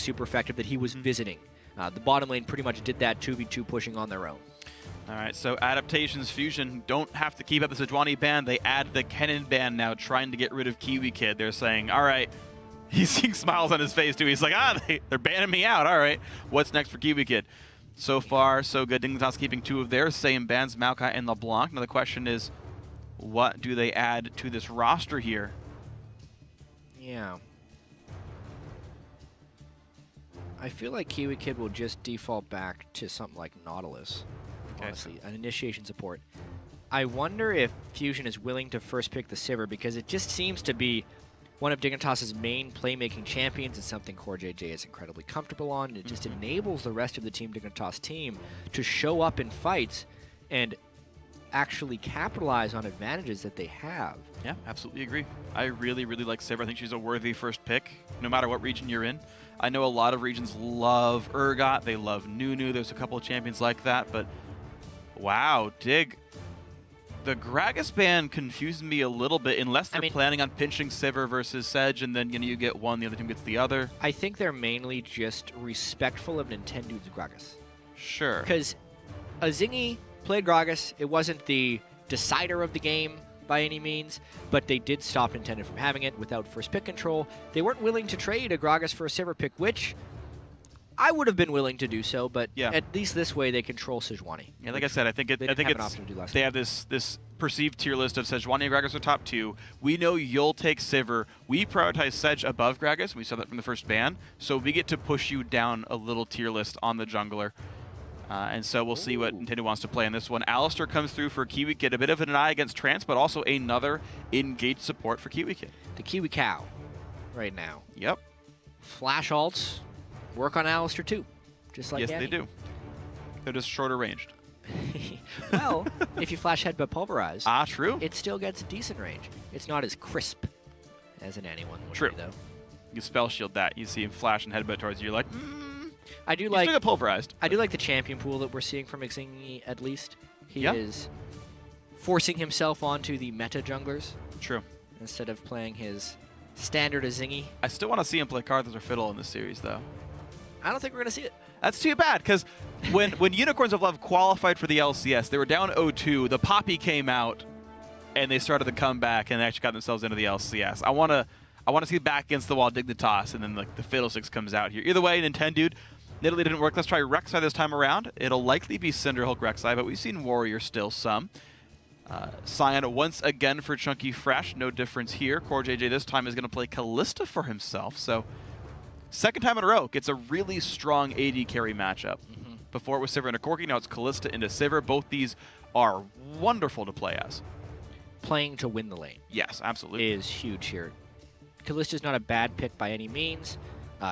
super effective that he was visiting. The bottom lane pretty much did that 2v2 pushing on their own. All right, so adaptations, Fusion don't have to keep up the Sejuani ban. They add the Kennen ban now, trying to get rid of Kiwi Kid. They're saying, all right, he's seeing smiles on his face too. He's like, they're banning me out. All right, what's next for Kiwi Kid? So far, so good. Dignitas keeping 2 of their same bans, Maokai and LeBlanc. Now the question is, what do they add to this roster here? Yeah. I feel like Kiwi Kid will just default back to something like Nautilus, honestly, an initiation support. I wonder if Fusion is willing to first pick the Sivir, because it just seems to be one of Dignitas' main playmaking champions. It's something CoreJJ is incredibly comfortable on, and it just enables the rest of the Team Dignitas team to show up in fights and actually capitalize on advantages that they have. Yeah, absolutely agree. I really, really like Sivir. I think she's a worthy first pick, no matter what region you're in. I know a lot of regions love Urgot, they love Nunu, there's a couple of champions like that, but wow, Dig. The Gragas ban confuses me a little bit, unless they're planning on pinching Sivir versus Sedge, and then you get one, the other team gets the other. I think they're mainly just respectful of Nintendo's Gragas. Sure. Because Azingi played Gragas. It wasn't the decider of the game by any means, but they did stop Nintendo from having it without first pick control. They weren't willing to trade a Gragas for a Sivir pick, which I would have been willing to do so, but at least this way they control Sejuani. Yeah, like I said, I think they have this perceived tier list of Sejuani and Gragas are top 2. We know you'll take Sivir. We prioritize Sedge above Gragas. We saw that from the first ban, so we get to push you down a little tier list on the jungler. And so we'll see what Nintendo wants to play in this one. Alistar comes through for Kiwi Kid. A bit of an eye against Trance, but also another engaged support for Kiwi Kid. The Kiwi Cow right now. Yep. Flash ults work on Alistar too, just like Yes, they do. They're just shorter ranged. Well, if you flash headbutt pulverize, true. it still gets decent range. It's not as crisp as an anyone would True. be, though. You spell shield that. You see him flash and headbutt towards you. You're like, I do like still get pulverized. I do like the champion pool that we're seeing from Xingyi, at least. He is forcing himself onto the meta junglers. True. Instead of playing his standard Xingyi. I still want to see him play Karthus or Fiddle in this series, though. I don't think we're going to see it. That's too bad, because when Unicorns of Love qualified for the LCS, they were down 0-2. The Poppy came out, and they started the comeback, and they actually got themselves into the LCS. I want to see back against the wall Dignitas, and then the Fiddlesticks comes out here. Either way, Nintendo, Nidalee didn't work. Let's try Rek'Sai this time around. It'll likely be Cinderhulk Rek'Sai, but we've seen Warrior still some. Cyan once again for Chunky Fresh. No difference here. CoreJJ this time is going to play Kalista for himself. So second time in a row gets a really strong AD carry matchup. Before it was Sivir into Corki, now it's Kalista into Sivir. Both these are wonderful to play as. Playing to win the lane. Yes, absolutely. Is huge here. Kalista's not a bad pick by any means.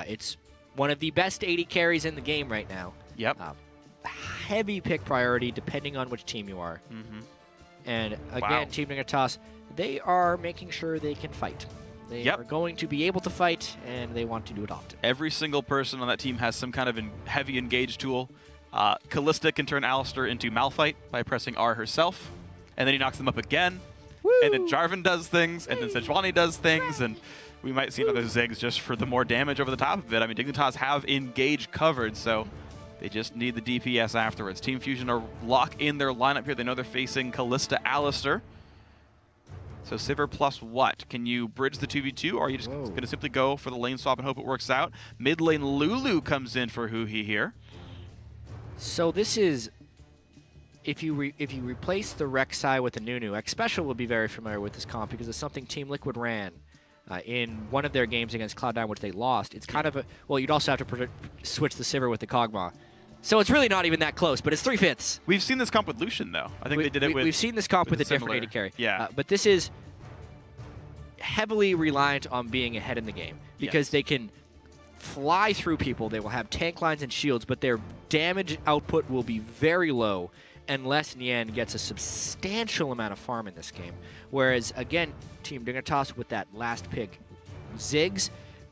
It's one of the best AD carries in the game right now. Yep. Heavy pick priority depending on which team you are. And again, Team Dignitas, they are making sure they can fight. They are going to be able to fight, and they want to do it often. Every single person on that team has some kind of heavy engage tool. Kalista can turn Alistar into Malphite by pressing R herself, and then he knocks them up again. Woo! And then Jarvan does things, and then Sejuani does things, and we might see another Ziggs just for the more damage over the top of it. I mean, Dignitas have engage covered, so they just need the DPS afterwards. Team Fusion are lock in their lineup here. They know they're facing Kalista Alistar. So Sivir plus what? Can you bridge the 2v2, or are you just going to simply go for the lane swap and hope it works out? Mid lane Lulu comes in for Huhi here. So this is, if you replace the Rek'Sai with the Nunu, X Special will be very familiar with this comp because it's something Team Liquid ran in one of their games against Cloud9, which they lost. It's kind of a, well, you'd also have to switch the Sivir with the Kog'Maw. So it's really not even that close, but it's 3/5. We've seen this comp with Lucian, though. I think they did it with... We've seen this comp with a different AD carry. Yeah. But this is heavily reliant on being ahead in the game because they can fly through people. They will have tank lines and shields, but their damage output will be very low unless Nian gets a substantial amount of farm in this game. Whereas, again, Team Dignitas with that last pick, Ziggs,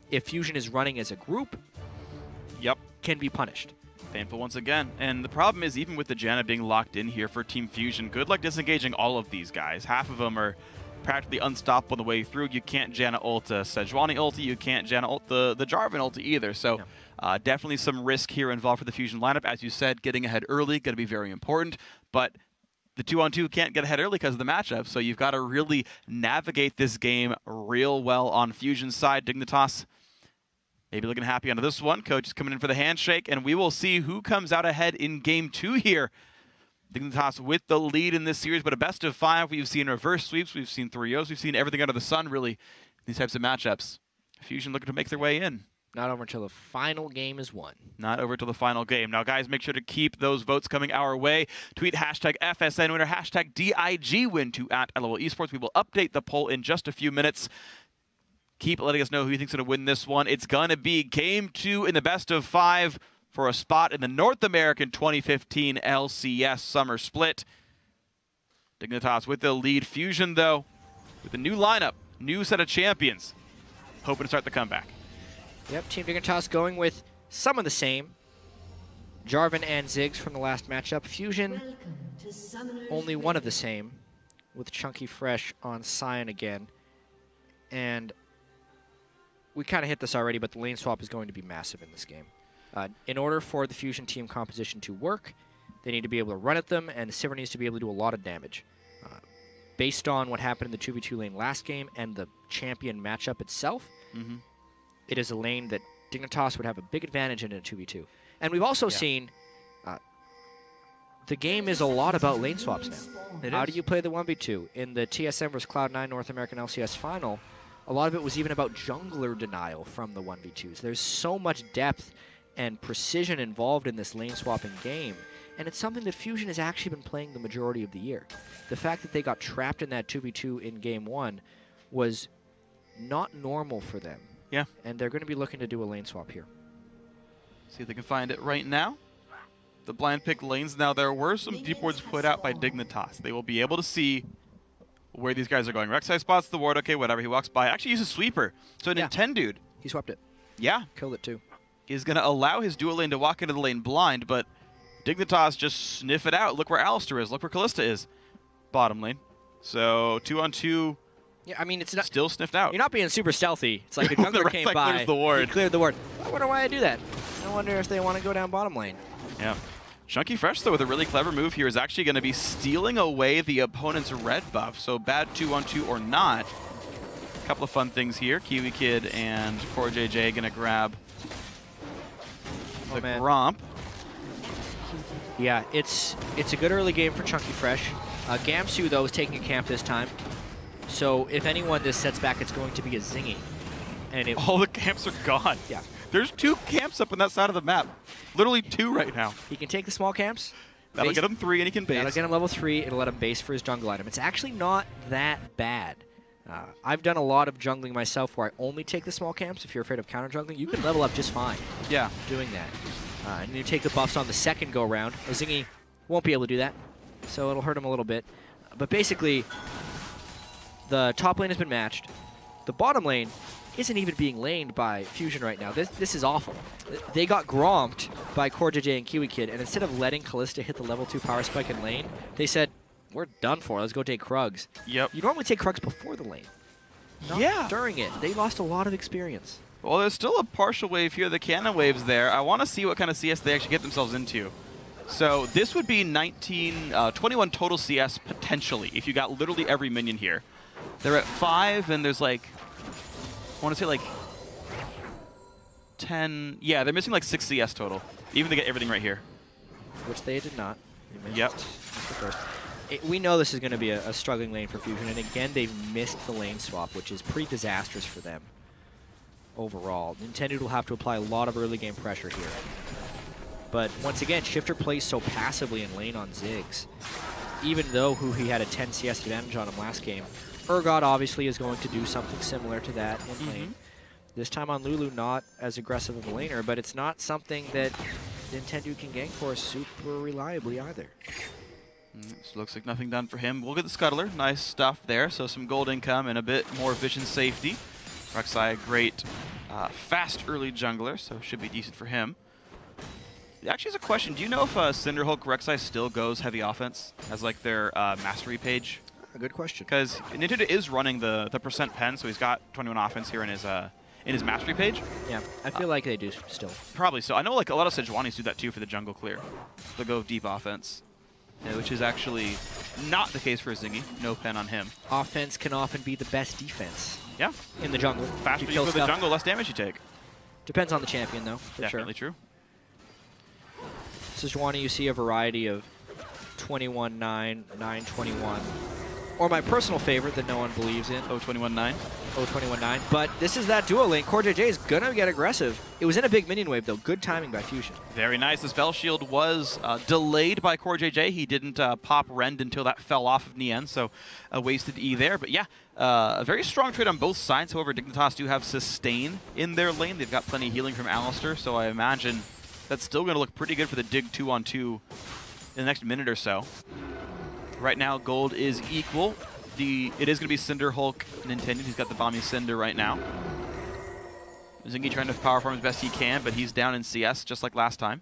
if Fusion is running as a group, can be punished. Painful once again. And the problem is, even with the Janna being locked in here for Team Fusion, good luck disengaging all of these guys. Half of them are practically unstoppable on the way through. You can't Janna ult Sejuani ulti. You can't Janna ult the Jarvan ulti either. So definitely some risk here involved for the Fusion lineup. As you said, getting ahead early going to be very important. But the 2-on-2 can't get ahead early because of the matchup. So you've got to really navigate this game real well on Fusion's side. Dignitas maybe looking happy onto this one. Coach is coming in for the handshake, and we will see who comes out ahead in Game 2 here. Dignitas with the lead in this series, but a best of 5. We've seen reverse sweeps, we've seen 3-0s, we've seen everything under the sun, really, these types of matchups. Fusion looking to make their way in. Not over until the final game is won. Not over till the final game. Now, guys, make sure to keep those votes coming our way. Tweet hashtag FSN winner, hashtag DIG win to @LOL Esports. We will update the poll in just a few minutes. Keep letting us know who you think's going to win this one. It's going to be Game 2 in the best of 5 for a spot in the North American 2015 LCS Summer Split. Dignitas with the lead. Fusion, though, with a new lineup, new set of champions, hoping to start the comeback. Yep, Team Dignitas going with some of the same. Jarvan and Ziggs from the last matchup. Fusion, only one of the same, with Chunky Fresh on Sion again. And we kind of hit this already, but the lane swap is going to be massive in this game. In order for the Fusion team composition to work, they need to be able to run at them, and the Sivir needs to be able to do a lot of damage. Based on what happened in the 2v2 lane last game and the champion matchup itself, it is a lane that Dignitas would have a big advantage in a 2v2. And we've also seen the game is a lot about lane swaps now. How do you play the 1v2? In the TSM vs Cloud9 North American LCS final, a lot of it was even about jungler denial from the 1v2s. There's so much depth and precision involved in this lane swapping game, and it's something that Fusion has actually been playing the majority of the year. The fact that they got trapped in that 2v2 in Game 1 was not normal for them. Yeah. And they're going to be looking to do a lane swap here. See if they can find it right now. The blind pick lanes. Now, there were some deep wards put out by Dignitas. They will be able to see where these guys are going. Rek'Sai spots the ward. Okay, whatever. He walks by. Actually uses Sweeper. So Nintendude. He swapped it. Yeah. Killed it too. Is going to allow his dual lane to walk into the lane blind, but Dignitas just sniff it out. Look where Alistar is. Look where Kalista is. Bottom lane. So 2-on-2. Yeah, I mean, it's not still sniffed out. You're not being super stealthy. It's like a jungler came by. Clears the ward. He cleared the ward. I wonder why I do that. I wonder if they want to go down bottom lane. Yeah. Chunky Fresh, though, with a really clever move here, is actually going to be stealing away the opponent's red buff. So bad 2-on-2 or not. A couple of fun things here. Kiwi Kid and Core JJ going to grab the Gromp. Yeah, it's a good early game for Chunky Fresh. Gamsu, though, is taking a camp this time. So if anyone this sets back, it's going to be a Zingy. And all the camps are gone. Yeah. There's 2 camps up on that side of the map. Literally 2 right now. He can take the small camps. That'll get him 3 and he can base. That'll get him level 3. It'll let him base for his jungle item. It's actually not that bad. I've done a lot of jungling myself where I only take the small camps. If you're afraid of counter jungling, you can level up just fine. Yeah. Doing that. And you take the buffs on the second go round. Zingy won't be able to do that, so it'll hurt him a little bit. But basically, the top lane has been matched. The bottom lane isn't even being laned by Fusion right now. This is awful. They got gromped by Core JJ and Kiwi Kid, and instead of letting Kalista hit the level 2 power spike in lane, they said, we're done for. Let's go take Krugs. Yep. You normally take Krugs before the lane. Not during it. They lost a lot of experience. Well, there's still a partial wave here. The cannon waves there. I want to see what kind of CS they actually get themselves into. So this would be 21 total CS potentially if you got literally every minion here. They're at 5, and there's like, I want to say like 10. Yeah, they're missing like 6 CS total, even to get everything right here. Which they did not. Yep. We know this is going to be a struggling lane for Fusion, and again, they've missed the lane swap, which is pretty disastrous for them overall. Nintendo will have to apply a lot of early game pressure here. But once again, Shifter plays so passively in lane on Ziggs. Even though he had a 10 CS advantage on him last game, Urgot obviously is going to do something similar to that in lane. This time on Lulu, not as aggressive of a laner, but it's not something that Nintendo can gank for super reliably either. This looks like nothing done for him. We'll get the Scuttler. Nice stuff there. So some gold income and a bit more vision safety. Rek'Sai, great fast early jungler, so should be decent for him. Actually, as a question, do you know if Cinderhulk Rek'Sai still goes heavy offense as like their mastery page? a good question. Because Nintendo is running the percent pen, so he's got 21 offense here in his mastery page. Yeah, I feel like they do still. Probably so. I know like a lot of Sejuanis do that too for the jungle clear. They'll go deep offense, which is actually not the case for Zingy. No pen on him. Offense can often be the best defense. Yeah. In the jungle. Faster you go to the jungle, less damage you take. Depends on the champion, though, for Definitely sure. True. Sejuani, you see a variety of 21-9, 9-21, or my personal favorite that no one believes in, 0-21-9. 0-21-9. But this is that duo lane. CoreJJ is going to get aggressive. It was in a big minion wave, though. Good timing by Fusion. Very nice. The spell shield was delayed by CoreJJ. He didn't pop Rend until that fell off of Nien, so a wasted E there. But yeah, a very strong trade on both sides. However, Dignitas do have sustain in their lane. They've got plenty of healing from Alistar, so I imagine that's still going to look pretty good for the Dig 2-on-2 in the next minute or so. Right now, gold is equal. It is going to be Cinder Hulk Nintendo. He's got the Bomby Cinder right now. Zingy trying to power farm as best he can, but he's down in CS just like last time.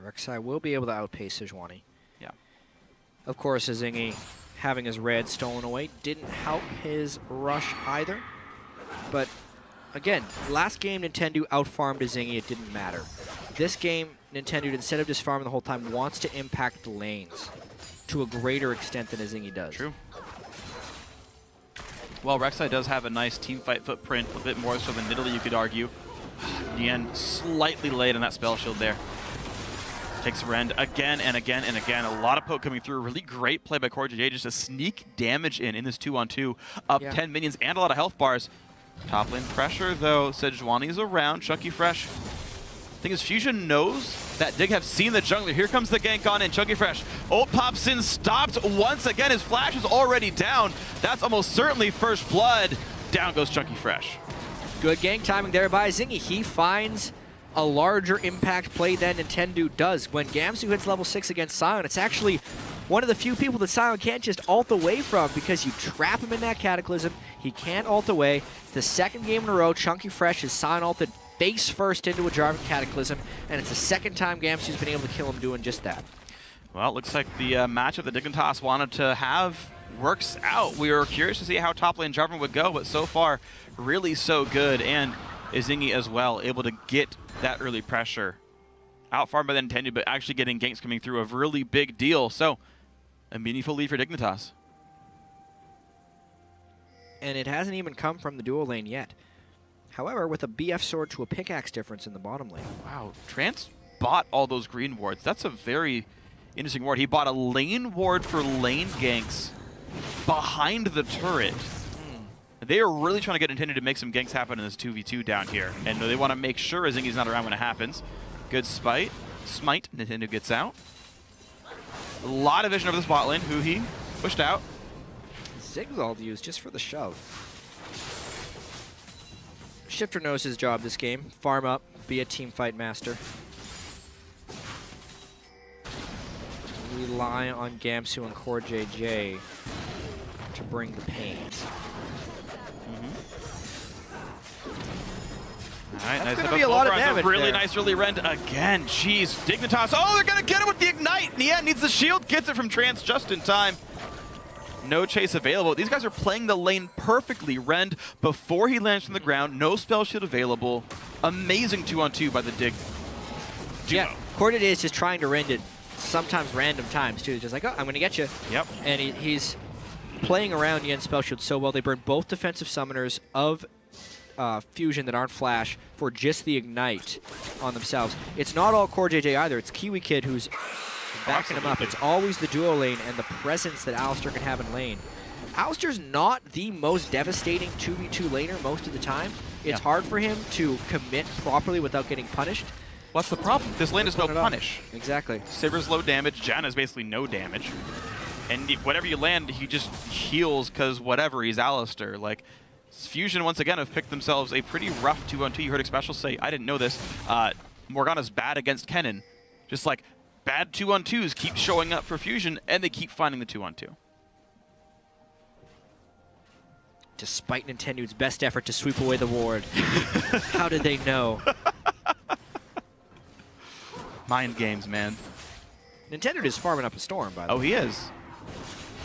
Rek'Sai will be able to outpace Sejuani. Yeah. Of course, Zingy having his red stolen away didn't help his rush either. But again, last game Nintendo outfarmed Zingy, it didn't matter. This game, Nintendo, instead of just farming the whole time, wants to impact the lanes to a greater extent than Zingy does. True. Well, Rek'Sai does have a nice teamfight footprint, a bit more so than Nidalee, you could argue. Nien slightly late on that spell shield there. Takes Rend again and again and again. A lot of poke coming through. Really great play by CoreJJ just to sneak damage in this 2-on-2. Up 10 minions and a lot of health bars. Top lane pressure, though. Sejuani's around. Chunky Fresh. Thing is, Fusion knows that Dig have seen the jungler. Here comes the gank on in. Chunky Fresh. Ult pops in, stopped once again. His flash is already down. That's almost certainly first blood. Down goes Chunky Fresh. Good gank timing there by Zingy. He finds a larger impact play than Nintendo does. When Gamsu hits level 6 against Sion, it's actually one of the few people that Sion can't just ult away from because you trap him in that Cataclysm. He can't ult away. It's the second game in a row. Chunky Fresh is Sion ulted face first into a Jarvan Cataclysm, and it's the second time Gamsu's been able to kill him doing just that. Well, it looks like the matchup that Dignitas wanted to have works out. We were curious to see how top lane Jarvan would go, but so far, really so good. And Zingy as well, able to get that early pressure. Outfarmed by the Nintendo, but actually getting ganks coming through, a really big deal. So, a meaningful lead for Dignitas. And it hasn't even come from the duo lane yet. However, with a BF sword to a pickaxe difference in the bottom lane. Wow, Trance bought all those green wards. That's a very interesting ward. He bought a lane ward for lane ganks behind the turret. They are really trying to get Nintendo to make some ganks happen in this 2v2 down here. And they want to make sure Zingy's not around when it happens. Good smite. Nintendo gets out. A lot of vision over the spot lane. Huhi pushed out. Zigzag used just for the shove. Shifter knows his job this game. Farm up, be a team fight master. Rely on Gamsu and CoreJJ to bring the pain. All right, That's nice gonna be a lot of damage. Really there. nice early rend again. Jeez, Dignitas. Oh, they're gonna get it with the ignite. Nien needs the shield, gets it from Trance just in time. No chase available. These guys are playing the lane perfectly. Rend before he lands from the ground. No spell shield available. Amazing 2-on-2 by the Dig duo. Yeah, CoreJJ is just trying to rend it sometimes random times too. Just like, oh, I'm gonna get you. Yep. And he's playing around Yen's spell shield so well. They burn both defensive summoners of Fusion that aren't Flash for just the Ignite on themselves. It's not all CoreJJ either. It's Kiwi Kid who's backing him up. It's always the duo lane and the presence that Alistar can have in lane. Alistar's not the most devastating 2v2 laner most of the time. It's hard for him to commit properly without getting punished. What's the problem? This lane is no punish. Exactly. Saber's low damage. Janna's basically no damage. And whatever you land, he just heals because whatever, he's Alistar. Like, Fusion, once again, have picked themselves a pretty rough 2-on-2. You heard Expecial say, I didn't know this, Morgana's bad against Kennen. Just like, bad 2-on-2s keep showing up for Fusion, and they keep finding the 2-on-2. Despite Nintendo's best effort to sweep away the ward. How did they know? Mind games, man. Nintendo is farming up a storm, by the way. Oh, he is.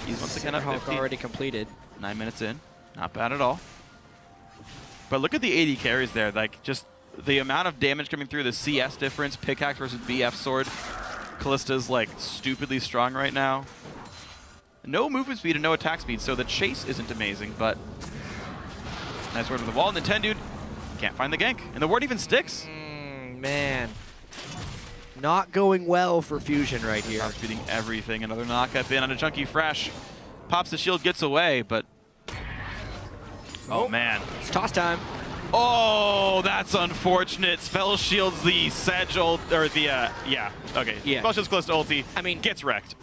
He's once again up 50. already completed. 9 minutes in. Not bad at all. But look at the 80 carries there. Like, just the amount of damage coming through, the CS difference, pickaxe versus BF sword. Kallista's, like, stupidly strong right now. No movement speed and no attack speed, so the chase isn't amazing, but nice word on the wall. And the 10 dude can't find the gank. And the ward even sticks. Man. Not going well for Fusion right here. Pops beating everything. Another knock-up in on a Chunky Fresh. Pops the shield, gets away, but... Oh, man. It's toss time. Oh, that's unfortunate. Spell shields the Sedge ult, or the, yeah, okay. Yeah. Spell shields close to ulti. I mean, gets wrecked.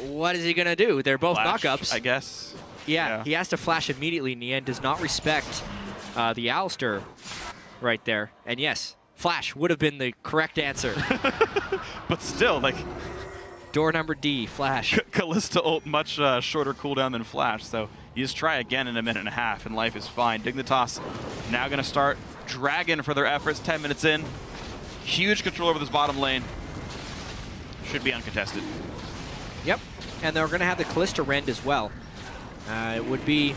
What is he going to do? They're both Flash, knockups. I guess. Yeah, he has to flash immediately in the end. Does not respect the Alistair right there. And yes, flash would have been the correct answer. But still, like... Door number D, flash. Kallista ult much shorter cooldown than flash, so you just try again in a minute and a half, and life is fine. Dignitas now going to start Dragon for their efforts. 10 minutes in. Huge control over this bottom lane. Should be uncontested. Yep, and they're going to have the Kallista rend as well. It would be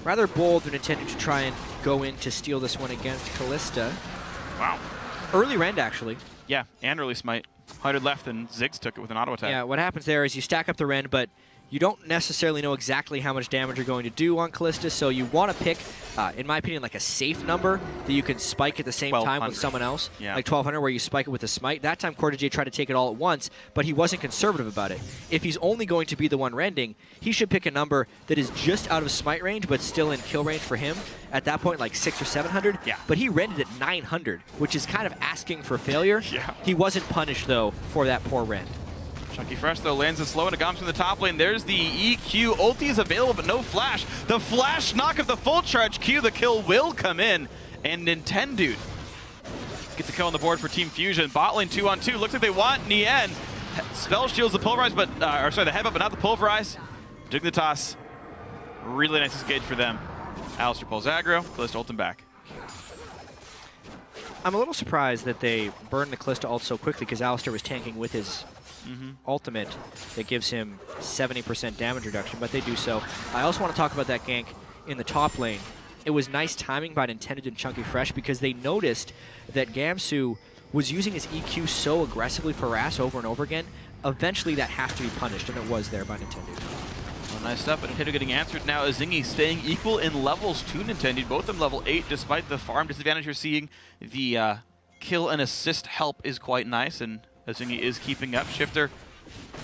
rather bold and intended to try and go in to steal this one against Kallista. Wow. Early rend, actually. Yeah, and early smite. 100 left, and Ziggs took it with an auto attack. Yeah, what happens there is you stack up the rend, but you don't necessarily know exactly how much damage you're going to do on Kallista, so you want to pick, in my opinion, like a safe number that you can spike at the same time with someone else. Yeah. Like 1200 where you spike it with a smite. That time CoreJJ tried to take it all at once, but he wasn't conservative about it. If he's only going to be the one rending, he should pick a number that is just out of smite range, but still in kill range for him. At that point, like 600 or 700. Yeah. But he rended at 900, which is kind of asking for failure. Yeah. He wasn't punished, though, for that poor rend. Chunky Fresh, though, lands it slow, and it comes from the top lane. There's the EQ. Ulti is available, but no flash. The flash knock of the full charge Q. The kill will come in. And Nintendude gets a kill on the board for Team Fusion. Bot lane 2-on-2. Looks like they want Nien. Spell shields the pulverize, but, or sorry, the headbutt, but not the pulverize. Dignitas. Really nice engage for them. Alistair pulls aggro. Kallista ult him back. I'm a little surprised that they burned the Kallista ult so quickly because Alistair was tanking with his ultimate that gives him 70% damage reduction, but they do so. I also want to talk about that gank in the top lane. It was nice timing by Nintendo and Chunky Fresh because they noticed that Gamsu was using his EQ so aggressively for Ras over and over again. Eventually that has to be punished, and it was there by Nintendo. Well, nice stuff, but Nintendo getting answered now. Azingi staying equal in levels to Nintendo, both of them level 8, despite the farm disadvantage you're seeing. The kill and assist help is quite nice, and Azingi is keeping up. Shifter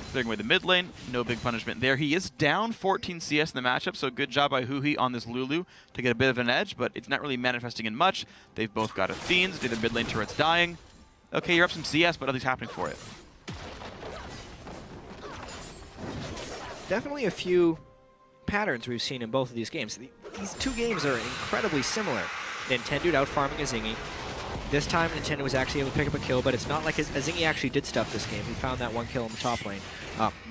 clearing away the mid lane, no big punishment there. He is down 14 CS in the matchup, so good job by Huhi on this Lulu to get a bit of an edge, but it's not really manifesting in much. They've both got Athenes, the mid lane turret's dying. Okay, you're up some CS, but nothing's happening for it. Definitely a few patterns we've seen in both of these games. These two games are incredibly similar. Nintendo out-farming Azingi. This time, Nintendo was actually able to pick up a kill, but it's not like Azingi actually did stuff this game. He found that one kill in the top lane.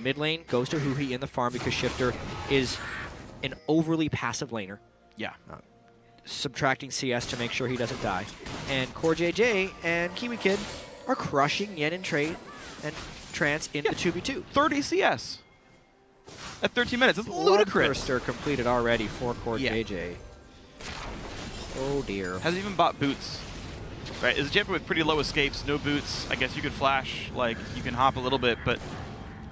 Mid lane goes to Huhi in the farm because Shifter is an overly passive laner. Yeah. Subtracting CS to make sure he doesn't die. And CoreJJ and Kiwi Kid are crushing Yen and Trade and Trance in the 2v2. 30 CS at 13 minutes. It's ludicrous. Bloodthirster completed already for CoreJJ. Yeah. Oh dear. Hasn't even bought boots. Right, is a champion with pretty low escapes, no boots. I guess you could flash, like you can hop a little bit, but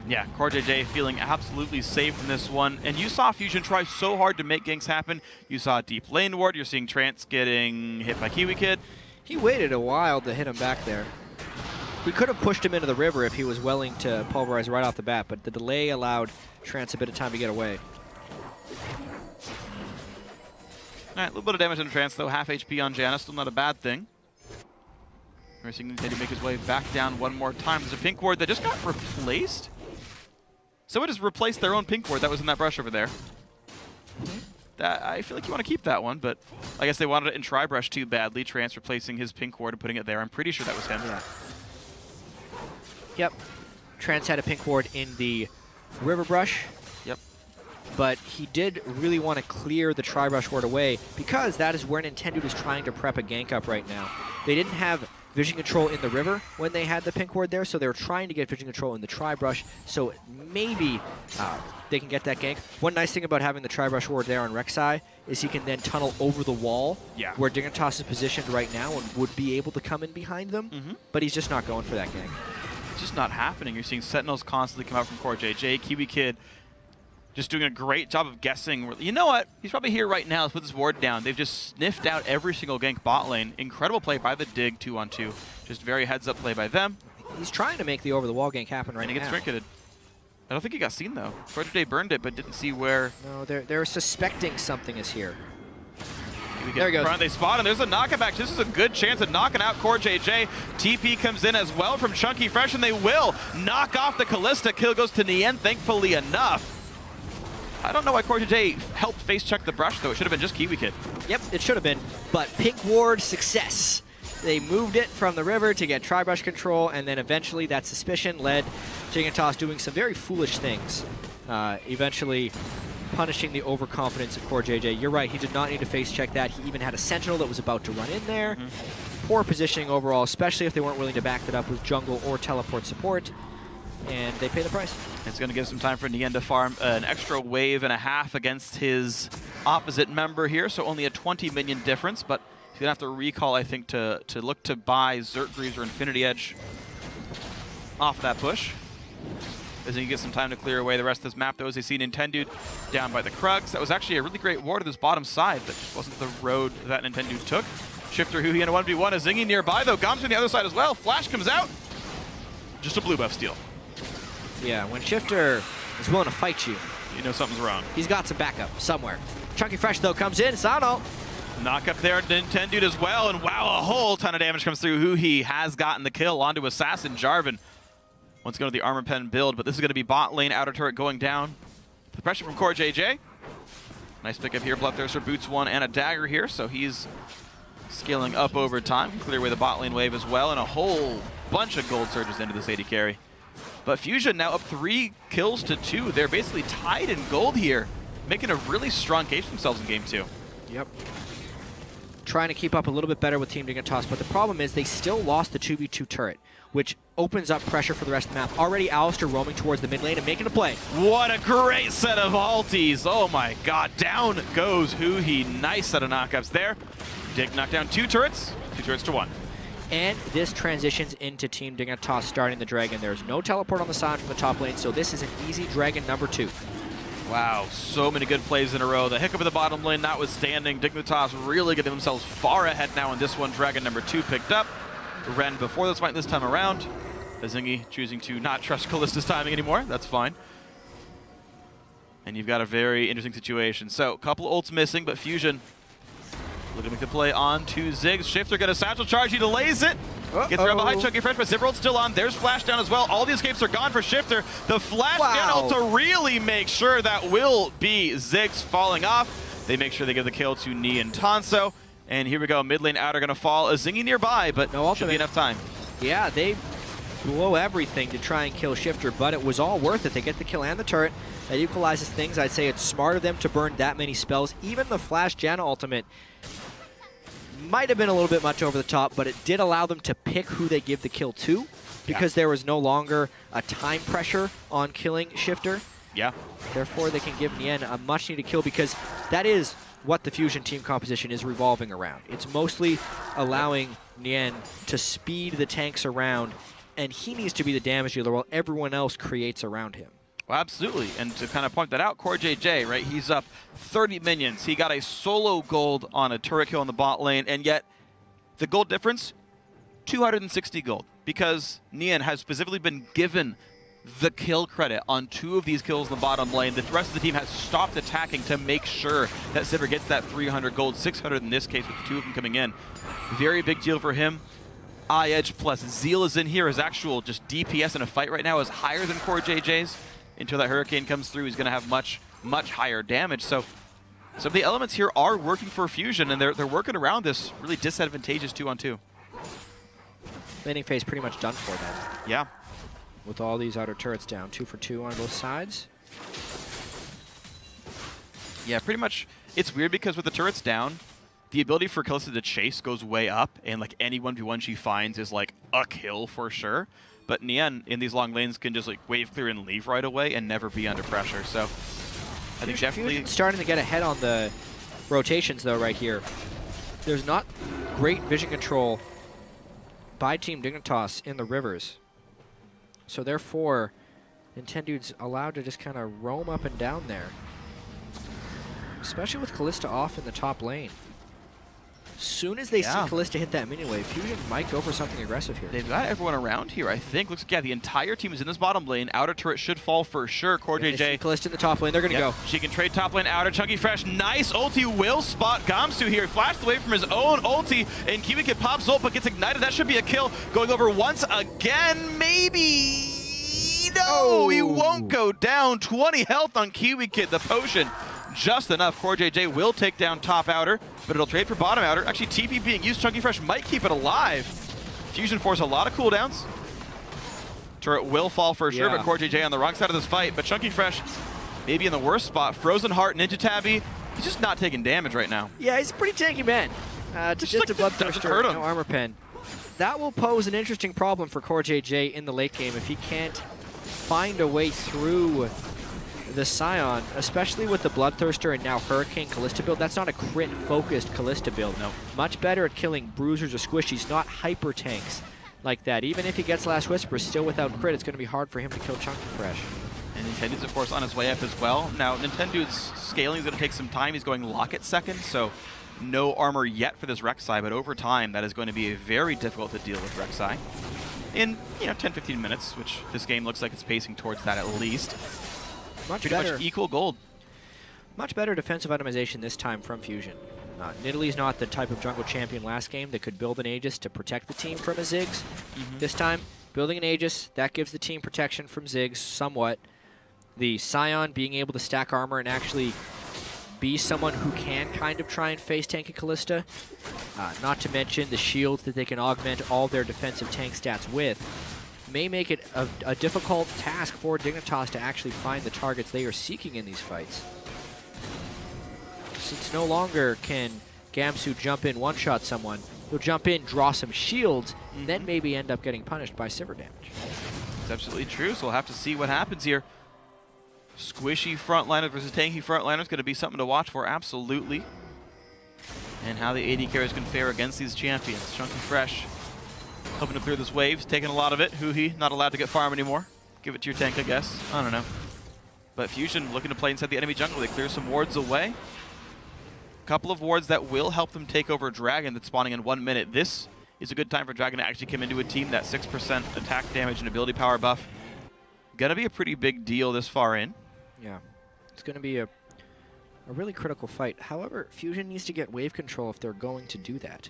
yeah, CoreJJ feeling absolutely safe in this one. And you saw Fusion try so hard to make ganks happen. You saw deep lane ward. You're seeing Trance getting hit by Kiwi Kid. He waited a while to hit him back there. We could have pushed him into the river if he was willing to pulverize right off the bat, but the delay allowed Trance a bit of time to get away. All right, a little bit of damage on Trance, though. Half HP on Janna, still not a bad thing. We're seeing Nintendo make his way back down one more time. There's a pink ward that just got replaced. Someone just replaced their own pink ward that was in that brush over there. That, I feel like you want to keep that one, but I guess they wanted it in Tri-Brush too badly. Trance replacing his pink ward and putting it there. I'm pretty sure that was him. Yeah. Yep. Trance had a pink ward in the River Brush. Yep. But he did really want to clear the Tri-Brush ward away because that is where Nintendo is trying to prep a gank up right now. They didn't have vision control in the river when they had the pink ward there, so they were trying to get vision control in the Tri-Brush, so maybe they can get that gank. One nice thing about having the Tri-Brush Ward there on Rek'Sai is he can then tunnel over the wall where Dignitas is positioned right now and would be able to come in behind them, but he's just not going for that gank. It's just not happening. You're seeing Sentinels constantly come out from Core JJ. Kiwi Kid just doing a great job of guessing. You know what? He's probably here right now. Let's put this ward down. They've just sniffed out every single gank bot lane. Incredible play by the Dig 2-on-2. Just very heads-up play by them. He's trying to make the over-the-wall gank happen right now. And he gets trinketed. I don't think he got seen, though. Core JJ burned it, but didn't see where. No, they're suspecting something is here. There he goes. They spot him. There's a knockback. This is a good chance of knocking out Core JJ. TP comes in as well from Chunky Fresh, and they will knock off the Callista. Kill goes to Nien, thankfully enough. I don't know why Core JJ helped face check the brush, though. It should have been just Kiwi Kid. Yep, it should have been. But Pink Ward, success. They moved it from the river to get Tri-Brush control, and then eventually that suspicion led Dignitas doing some very foolish things. Eventually punishing the overconfidence of Core JJ. You're right, he did not need to face check that. He even had a Sentinel that was about to run in there. Poor positioning overall, especially if they weren't willing to back that up with jungle or teleport support. And they pay the price. It's going to give some time for Nien to farm an extra wave and a half against his opposite member here, so only a 20 minion difference, but he's going to have to recall, I think, to look to buy Xurd or Infinity Edge off that push. As he gets some time to clear away the rest of this map, though, as they see Nintendude down by the Krugs. That was actually a really great ward to this bottom side, but just wasn't the road that Nintendude took. Shifter Huhi in a 1v1 is Zingy nearby, though. Gom's on the other side as well. Flash comes out. Just a blue buff steal. Yeah, when Shifter is willing to fight you, you know something's wrong. He's got some backup somewhere. Chunky Fresh, though, comes in. Sano. Knock up there, Nintendude as well, and wow, a whole ton of damage comes through. Huhi has gotten the kill onto Assassin Jarvan. Once going to the Armor Pen build, but this is going to be bot lane, outer turret going down. The pressure from Core JJ. Nice pickup here. Bloodthirster boots one and a dagger here, so he's scaling up over time. Clear away the bot lane wave as well, and a whole bunch of gold surges into this AD carry. But Fusion now up 3 kills to 2. They're basically tied in gold here, making a really strong case for themselves in game 2. Yep. Trying to keep up a little bit better with Team Dignitas, but the problem is they still lost the 2v2 turret, which opens up pressure for the rest of the map. Already Alistair roaming towards the mid lane and making a play. What a great set of ultis. Oh my god, down goes Huhi. Nice set of knockups there. Dig knocked down 2 turrets, 2 turrets to 1. And this transitions into Team Dignitas starting the Dragon. There's no teleport on the side from the top lane, so this is an easy Dragon number 2. Wow, so many good plays in a row. The hiccup of the bottom lane notwithstanding, Dignitas really getting themselves far ahead now in this one. Dragon number 2 picked up. Ren before this fight this time around. Zingy choosing to not trust Callista's timing anymore. That's fine. And you've got a very interesting situation. So, a couple of ults missing, but Fusion looking to make the play on to Ziggs. Shifter got a satchel charge. He delays it. Gets around behind Chunky Fresh, but Zipper's still on. There's Flash down as well. All the escapes are gone for Shifter. The Flash down to really make sure that will be Ziggs falling off. They make sure they give the kill to Ni and Tanso. And here we go. Mid lane outer going to fall. A Zingy nearby, but no should be enough time. Yeah, they blow everything to try and kill Shifter, but it was all worth it. They get the kill and the turret. That equalizes things. I'd say it's smart of them to burn that many spells. Even the Flash Janna ultimate might have been a little bit much over the top, but it did allow them to pick who they give the kill to, because there was no longer a time pressure on killing Shifter. Yeah. Therefore, they can give Nien a much-needed kill, because that is what the Fusion team composition is revolving around. It's mostly allowing Nien to speed the tanks around, and he needs to be the damage dealer while everyone else creates around him. Well, absolutely, and to kind of point that out, Core JJ, right, he's up 30 minions. He got a solo gold on a turret kill in the bot lane, and yet the gold difference, 260 gold, because Nien has specifically been given the kill credit on 2 of these kills in the bottom lane. The rest of the team has stopped attacking to make sure that Sivir gets that 300 gold, 600 in this case with 2 of them coming in. Very big deal for him. Edge plus Zeal is in here. His actual just DPS in a fight right now is higher than Core JJ's. Until that Hurricane comes through, he's going to have much, much higher damage. So some of the elements here are working for Fusion, and they're working around this really disadvantageous 2-on-2. Laning phase pretty much done for them. Yeah. With all these outer turrets down, 2 for 2 on both sides. Yeah, pretty much. It's weird because with the turrets down, the ability for Kalista to chase goes way up, and like any 1v1 she finds is like a kill for sure. But Nian in these long lanes can just like wave clear and leave right away and never be under pressure. So I think definitely Fusion's starting to get ahead on the rotations though right here. There's not great vision control by Team Dignitas in the rivers. So therefore, Nintendo's allowed to just kind of roam up and down there. Especially with Kalista off in the top lane. As soon as they see Kalista hit that minion wave, Fusion might go for something aggressive here. They've got everyone around here, I think. Looks like, yeah, the entire team is in this bottom lane. Outer turret should fall for sure. CoreJJ. Kalista in the top lane, they're going to go. She can trade top lane outer. Chunky Fresh, nice ulti, will spot Gamsu here. Flashed away from his own ulti, and Kiwi Kid pops ult, but gets ignited. That should be a kill. Going over once again, maybe. No, he won't go down. 20 health on Kiwi Kid, the potion. Just enough. CoreJJ will take down top outer, but it'll trade for bottom outer. Actually, TP being used. Chunky Fresh might keep it alive. Fusion force a lot of cooldowns. Turret will fall for sure, but CoreJJ on the wrong side of this fight. But Chunky Fresh maybe in the worst spot. Frozen Heart, Ninja Tabby. He's just not taking damage right now. Yeah, he's a pretty tanky man. Just like a Bloodthirster, no armor pen. That will pose an interesting problem for CoreJJ in the late game if he can't find a way through the Scion, especially with the Bloodthirster and now Hurricane Kalista build. That's not a crit-focused Kalista build. No. Much better at killing bruisers or squishies, not hyper tanks like that. Even if he gets Last Whisper, still without crit, it's going to be hard for him to kill Chunky Fresh. And Nintendo's, of course, on his way up as well. Now, Nintendo's scaling is going to take some time. He's going Locket second, so no armor yet for this Rek'Sai, but over time, that is going to be very difficult to deal with Rek'Sai. In, 10-15 minutes, which this game looks like it's pacing towards that at least. Much equal gold. Much better defensive itemization this time from Fusion. Nidalee's not the type of jungle champion last game that could build an Aegis to protect the team from a Ziggs. This time, building an Aegis, that gives the team protection from Ziggs somewhat. The Scion being able to stack armor and actually be someone who can kind of try and face tank a Kalista. Not to mention the shields that they can augment all their defensive tank stats with. May make it a difficult task for Dignitas to actually find the targets they are seeking in these fights. Since no longer can Gamsu jump in, one-shot someone, he'll jump in, draw some shields, and then maybe end up getting punished by Sivir damage. That's absolutely true, so we'll have to see what happens here. Squishy frontliners versus tanky frontliners is going to be something to watch for, absolutely. And how the AD carries can fare against these champions. Chunky Fresh hoping to clear this wave, taking a lot of it. Hoo-hee, not allowed to get farm anymore. Give it to your tank, I guess. I don't know. But Fusion looking to play inside the enemy jungle. They clear some wards away. A couple of wards that will help them take over Dragon that's spawning in 1 minute. This is a good time for Dragon to actually come into a team. That 6% attack damage and ability power buff. Gonna be a pretty big deal this far in. Yeah, it's gonna be a really critical fight. However, Fusion needs to get wave control if they're going to do that.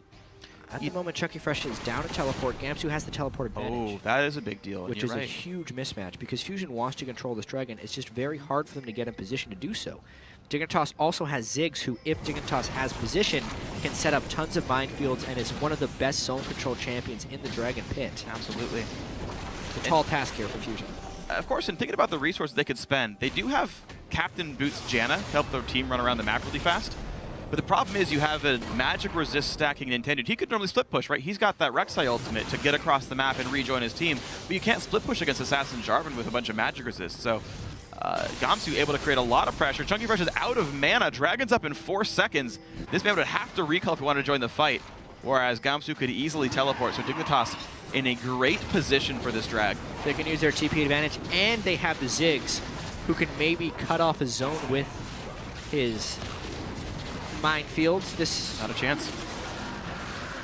At the moment, Chunky Fresh is down to teleport. Gamsu has the teleport advantage. Oh, that is a big deal. Which is a huge mismatch because Fusion wants to control this dragon. It's just very hard for them to get in position to do so. Dignitas also has Ziggs, who, if Dignitas has position, can set up tons of minefields and is one of the best zone control champions in the Dragon Pit. Absolutely. It's a tall task here for Fusion. Of course, in thinking about the resources they could spend, they do have Captain Boots Janna to help their team run around the map really fast. But the problem is you have a magic resist stacking Nintendo. He could normally split push, right? He's got that Rek'Sai ultimate to get across the map and rejoin his team. But you can't split push against Assassin Jarvan with a bunch of magic resist. So Gamsu able to create a lot of pressure. Chunky Fresh is out of mana. Dragon's up in 4 seconds. This man would have to recall if he wanted to join the fight. Whereas Gamsu could easily teleport. So Dignitas in a great position for this drag. They can use their TP advantage, and they have the Ziggs, who can maybe cut off a zone with his minefields. This not a chance.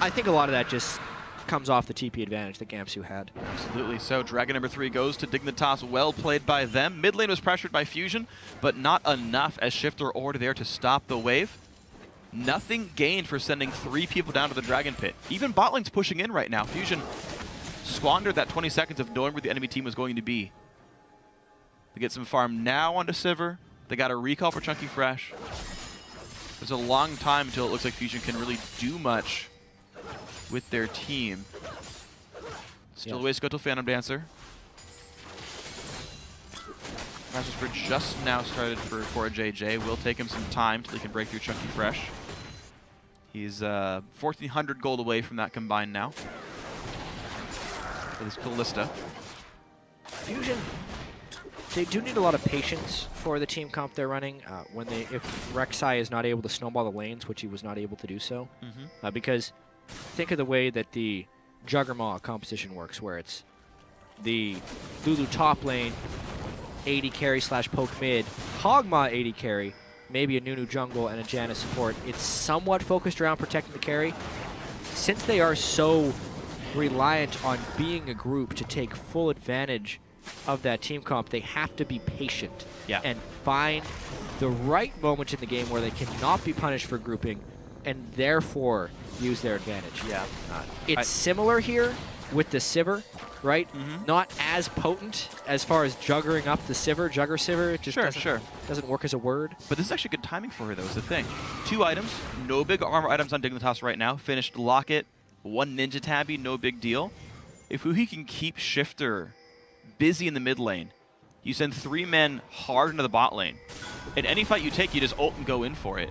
I think a lot of that just comes off the TP advantage that Gamsu had. Absolutely. So Dragon number 3 goes to Dignitas. Well played by them. Mid lane was pressured by Fusion, but not enough as Shifter ordered there to stop the wave. Nothing gained for sending 3 people down to the Dragon Pit. Even bot lane's pushing in right now. Fusion squandered that 20 seconds of knowing where the enemy team was going to be. They get some farm now onto Sivir. They got a recall for Chunky Fresh. There's a long time until it looks like Fusion can really do much with their team. Still ways to go till Phantom Dancer. Master Sprint just now started for CoreJJ. Will take him some time till he can break through Chunky Fresh. He's 1,400 gold away from that combined now. with his Callista. Fusion, they do need a lot of patience for the team comp they're running if Rek'Sai is not able to snowball the lanes, which he was not able to do so. Because think of the way that the Juggernaut composition works, where it's the Lulu top lane, AD carry / poke mid, Hogma AD carry, maybe a Nunu jungle, and a Janna support. It's somewhat focused around protecting the carry. Since they are so reliant on being a group to take full advantage of that team comp, they have to be patient and find the right moment in the game where they cannot be punished for grouping and therefore use their advantage. It's similar here with the Sivir, right? Not as potent as far as juggering up the Sivir, Jugger Sivir. It just doesn't work as a word. But this is actually good timing for her, though, is the thing. 2 items, no big armor items on Dignitas right now. Finished Locket, 1 Ninja Tabby, no big deal. If Huhi can keep Shifter busy in the mid lane, you send 3 men hard into the bot lane. In any fight you take, you just ult and go in for it.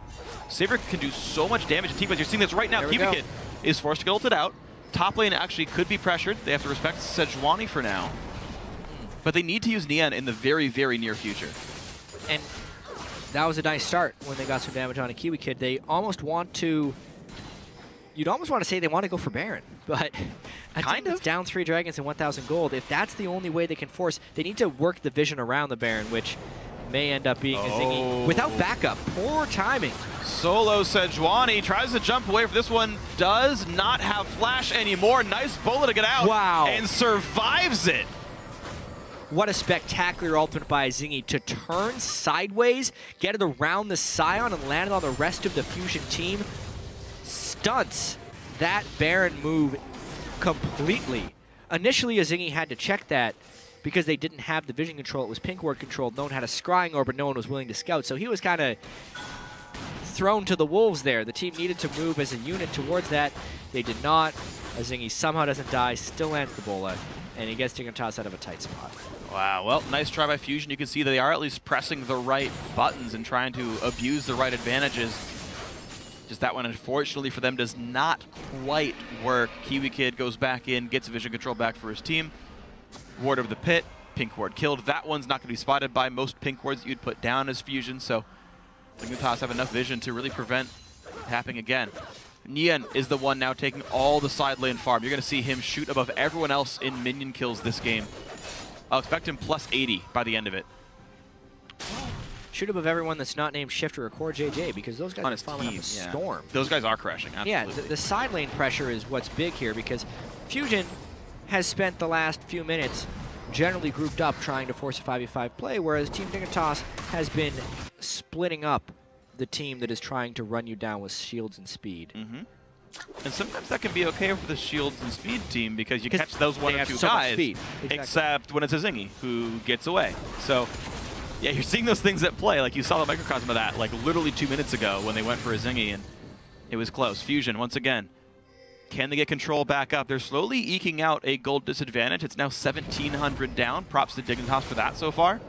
Sivir can do so much damage to team fights. You're seeing this right now. Kiwi Kid is forced to get ulted out. Top lane actually could be pressured. They have to respect Sejuani for now. But they need to use Nian in the very, very near future. And that was a nice start when they got some damage on a Kiwi Kid. They almost want to... You'd almost want to say they want to go for Baron, but it's down 3 dragons and 1,000 gold. If that's the only way they can force, they need to work the vision around the Baron, which may end up being a Zingy without backup. Poor timing. Solo Sejuani tries to jump away from this one. Does not have flash anymore. Nice bullet to get out. Wow. And survives it. What a spectacular ultimate by Zingy to turn sideways, get it around the Scion, and land it on the rest of the Fusion team. Stunts that Baron move completely. Initially, Zingy had to check that because they didn't have the vision control. It was pink ward controlled. No one had a scrying orb, but no one was willing to scout. So he was kind of thrown to the wolves there. The team needed to move as a unit towards that. They did not. Zingy somehow doesn't die, still lands the bola, and he gets Dignitas out of a tight spot. Wow, well, nice try by Fusion. You can see that they are at least pressing the right buttons and trying to abuse the right advantages. Just that one, unfortunately for them, does not quite work. Kiwi Kid goes back in, gets vision control back for his team. Ward over the pit, pink ward killed. That one's not going to be spotted by most pink wards that you'd put down as Fusion, so Dignitas have enough vision to really prevent it happening again. Nian is the one now taking all the side lane farm. You're going to see him shoot above everyone else in minion kills this game. I'll expect him plus 80 by the end of it. Shoot above everyone that's not named Shifter or Core JJ, because those guys are following up a storm. Those guys are crashing, absolutely. Yeah, the side lane pressure is what's big here, because Fusion has spent the last few minutes generally grouped up trying to force a 5v5 play, whereas Team Dignitas has been splitting up the team that is trying to run you down with shields and speed. And sometimes that can be okay for the shields and speed team because you catch those 1 or 2 so guys, exactly. Except when it's a Zingy who gets away. So yeah, you're seeing those things at play. Like you saw the microcosm of that like literally 2 minutes ago when they went for a Zingy and it was close. Fusion, once again, can they get control back up? They're slowly eking out a gold disadvantage. It's now 1,700 down. Props to Dignitas for that so far.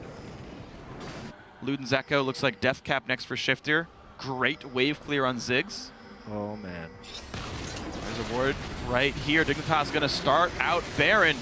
Luden's Echo looks like Death Cap next for Shifter. Great wave clear on Ziggs. Oh, man. There's a ward right here. Dignitas going to start out Baron.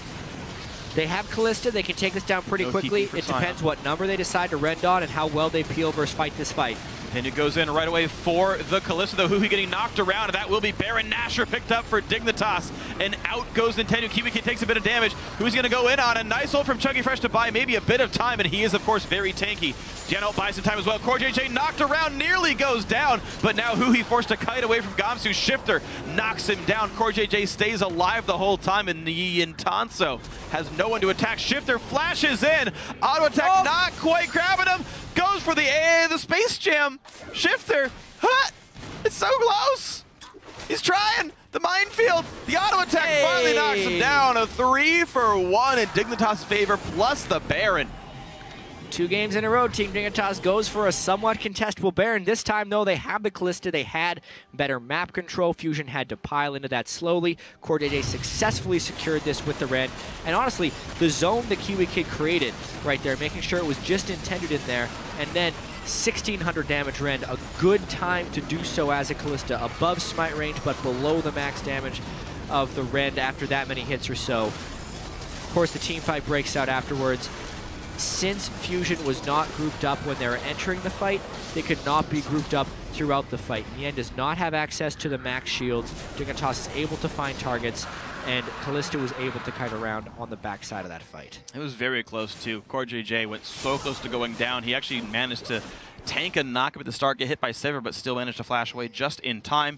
They have Callista. They can take this down pretty quickly. It depends what number they decide to rend on and how well they peel versus fight this fight. And it goes in right away for the Callista, though. Huhi getting knocked around, and that will be Baron Nashor picked up for Dignitas. And out goes Nintendo. Kiwi Kid takes a bit of damage. Who's going to go in on a nice ult from Chuggy Fresh to buy maybe a bit of time, and he is, of course, very tanky. Janna buys some time as well. Core JJ knocked around, nearly goes down, but now Huhi forced to kite away from Gamsu. Shifter knocks him down. Core JJ stays alive the whole time, and Tanso has no one to attack. Shifter flashes in. Auto attack not quite grabbing him. Goes for the Space Jam. Shifter, it's so close. He's trying. The minefield, the auto attack finally knocks him down. A 3-for-1 in Dignitas' favor, plus the Baron. 2 games in a row, Team Dignitas goes for a somewhat contestable Baron. This time, though, they have the Callista. They had better map control. Fusion had to pile into that slowly. Core JJ successfully secured this with the Ren. And honestly, the zone the Kiwi Kid created right there, making sure it was just intended in there, and then 1,600 damage Rend, a good time to do so as a Callista, above smite range, but below the max damage of the Rend after that many hits or so. course, the team fight breaks out afterwards. Since Fusion was not grouped up when they were entering the fight, they could not be grouped up throughout the fight. Nian does not have access to the max shields. Dignitas is able to find targets, and Kalista was able to kite around on the backside of that fight. It was very close, too. Core JJ went so close to going down. He actually managed to tank a knockup at the start, get hit by Sever, but still managed to flash away just in time.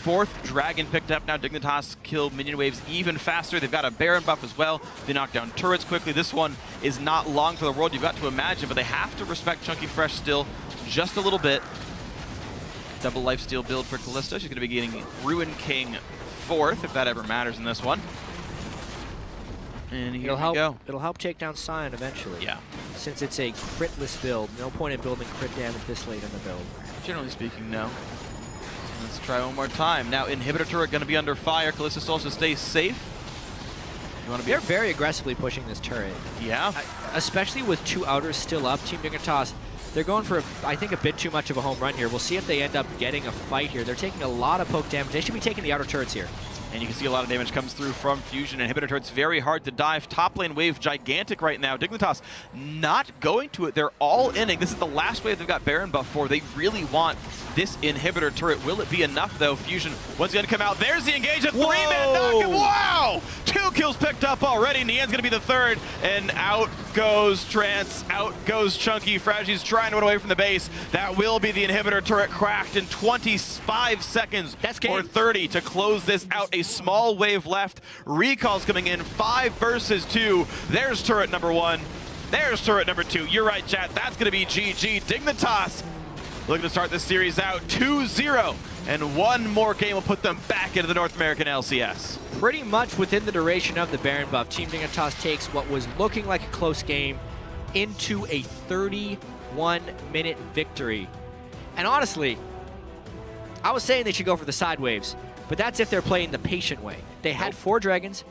4th Dragon picked up now. Dignitas killed minion waves even faster. They've got a Baron buff as well. They knock down turrets quickly. This one is not long for the world, you've got to imagine, but they have to respect Chunky Fresh still just a little bit. Double lifesteal build for Kalista. She's going to be getting Ruin King 4th, if that ever matters in this one. And here we go. It'll help take down Sion eventually. Yeah. Since it's a critless build, no point in building crit damage this late in the build. Generally speaking, no. Let's try one more time. Now, Inhibitor turret going to be under fire. Kalista still has to stay safe. You want to be? They're very aggressively pushing this turret. Yeah. Especially with 2 outers still up. Team Dignitas, they're going for, I think, a bit too much of a home run here. We'll see if they end up getting a fight here. They're taking a lot of poke damage. They should be taking the outer turrets here. And you can see a lot of damage comes through from Fusion. Inhibitor turret's very hard to dive. Top lane wave gigantic right now. Dignitas not going to it. They're all inning. This is the last wave they've got Baron buff for. They really want this Inhibitor turret. Will it be enough, though? Fusion, once again, come out. There's the engage. A 3-man knock. Wow! 2 kills picked up already. Nian's going to be the 3rd. And out goes Trance. Out goes Chunky Fresh. He's trying to run away from the base. That will be the Inhibitor turret cracked in 25 seconds. That's game. Or 30 to close this out. A small wave left. Recalls coming in. 5 versus 2. There's turret number 1. There's turret number 2. You're right, chat. That's going to be GG. Dignitas looking to start this series out 2-0. And one more game will put them back into the North American LCS. Pretty much within the duration of the Baron buff, Team Dignitas takes what was looking like a close game into a 31-minute victory. And honestly, I was saying they should go for the side waves, but that's if they're playing the patient way. They had 4 dragons.